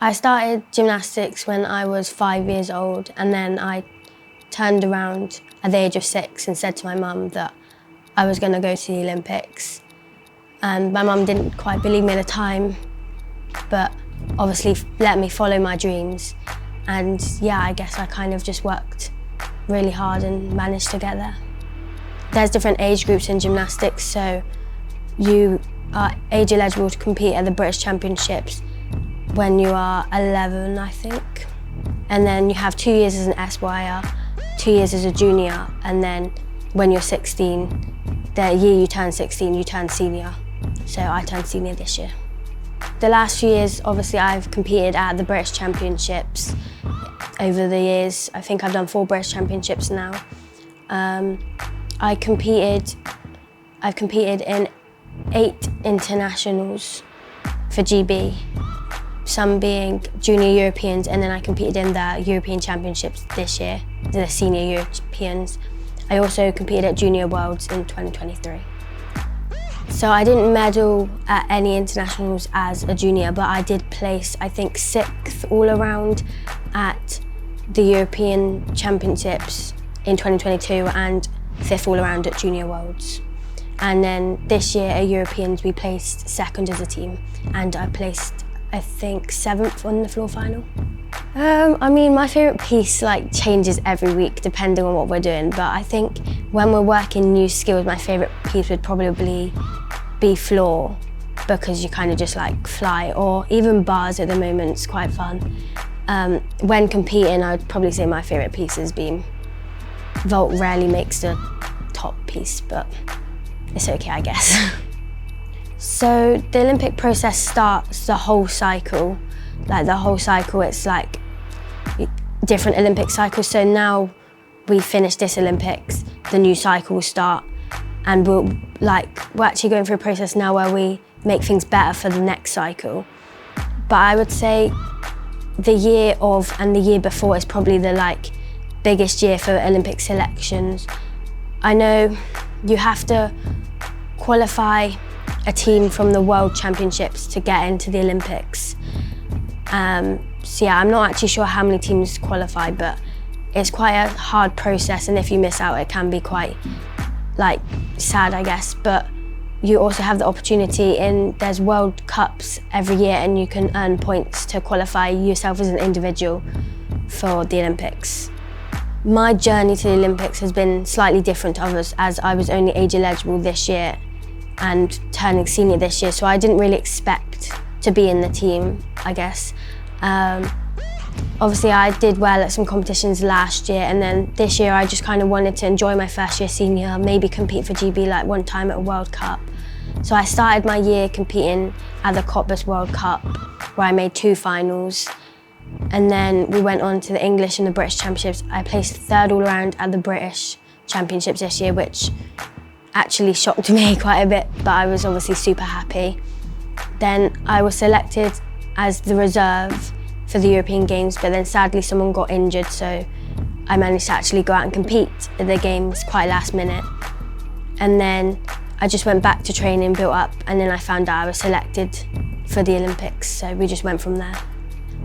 I started gymnastics when I was 5 years old, and then I turned around at the age of 6 and said to my mum that I was going to go to the Olympics. And my mum didn't quite believe me at the time, but obviously let me follow my dreams. And yeah, I guess I kind of just worked really hard and managed to get there. There's different age groups in gymnastics, so you are age eligible to compete at the British Championships when you are 11, I think. And then you have 2 years as an SYR, 2 years as a junior, and then when you're 16, the year you turn 16, you turn senior. So I turned senior this year. The last few years, obviously, I've competed at the British Championships over the years. I think I've done 4 British Championships now. I've competed in 8 internationals for GB, some being junior Europeans, and then I competed in the European Championships this year, the senior Europeans. I also competed at Junior Worlds in 2023. So I didn't medal at any internationals as a junior, but I did place, I think, 6th all around at the European Championships in 2022 and 5th all around at Junior Worlds. And then this year at Europeans we placed 2nd as a team, and I placed, I think, 7th on the floor final. I mean, my favourite piece changes every week depending on what we're doing, but I think when we're working new skills, my favourite piece would probably be floor, because you kind of just fly, or even bars at the moment. It's quite fun. When competing, I'd probably say my favourite piece is beam. Vault rarely makes the top piece, but it's okay, I guess. So the Olympic process starts the whole cycle. It's different Olympic cycles. So now we finish this Olympics, the new cycle will start, and we're actually going through a process now where we make things better for the next cycle. But I would say the year of and the year before is probably the biggest year for Olympic selections. I know you have to qualify a team from the World Championships to get into the Olympics. So yeah, I'm not actually sure how many teams qualify, but it's quite a hard process, and if you miss out, it can be quite sad, I guess. But you also have the opportunity there's World Cups every year, and you can earn points to qualify yourself as an individual for the Olympics. My journey to the Olympics has been slightly different to others, as I was only age eligible this year and turning senior this year, so I didn't really expect to be in the team, I guess. Obviously I did well at some competitions last year, and then this year I just kind of wanted to enjoy my first year senior, maybe compete for GB one time at a World Cup. So I started my year competing at the Cottbus World Cup, where I made 2 finals. And then we went on to the English and the British Championships. I placed 3rd all around at the British Championships this year, which actually shocked me quite a bit, but I was obviously super happy. Then I was selected as the reserve for the European Games, but then sadly someone got injured, so I managed to actually go out and compete at the Games quite last minute. And then I just went back to training, built up, and then I found out I was selected for the Olympics, so we just went from there.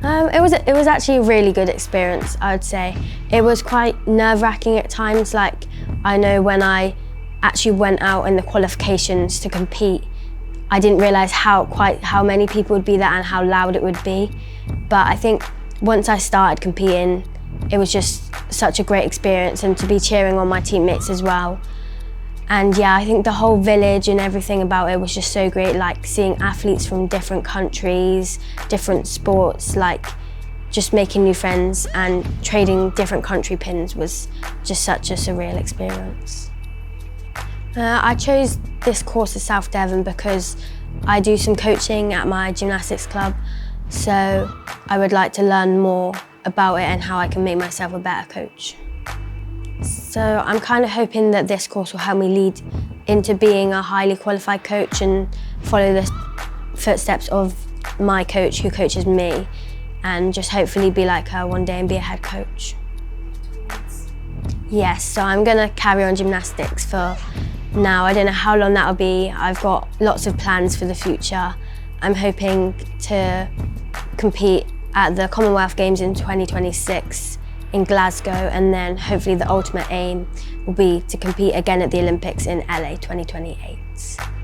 It was actually a really good experience, I would say. It was quite nerve-wracking at times. I know when I actually went out in the qualifications to compete, I didn't realise how many people would be there and how loud it would be. But I think once I started competing, it was just such a great experience, and to be cheering on my teammates as well. And yeah, I think the whole village and everything about it was just so great, seeing athletes from different countries, different sports, just making new friends and trading different country pins was just such a surreal experience. I chose this course at South Devon because I do some coaching at my gymnastics club, so I would like to learn more about it and how I can make myself a better coach. So I'm kind of hoping that this course will help me lead into being a highly qualified coach and follow the footsteps of my coach who coaches me, and just hopefully be like her one day and be a head coach. Yes, so I'm going to carry on gymnastics for now. I don't know how long that'll be. I've got lots of plans for the future. I'm hoping to compete at the Commonwealth Games in 2026 in Glasgow, and then hopefully the ultimate aim will be to compete again at the Olympics in LA 2028.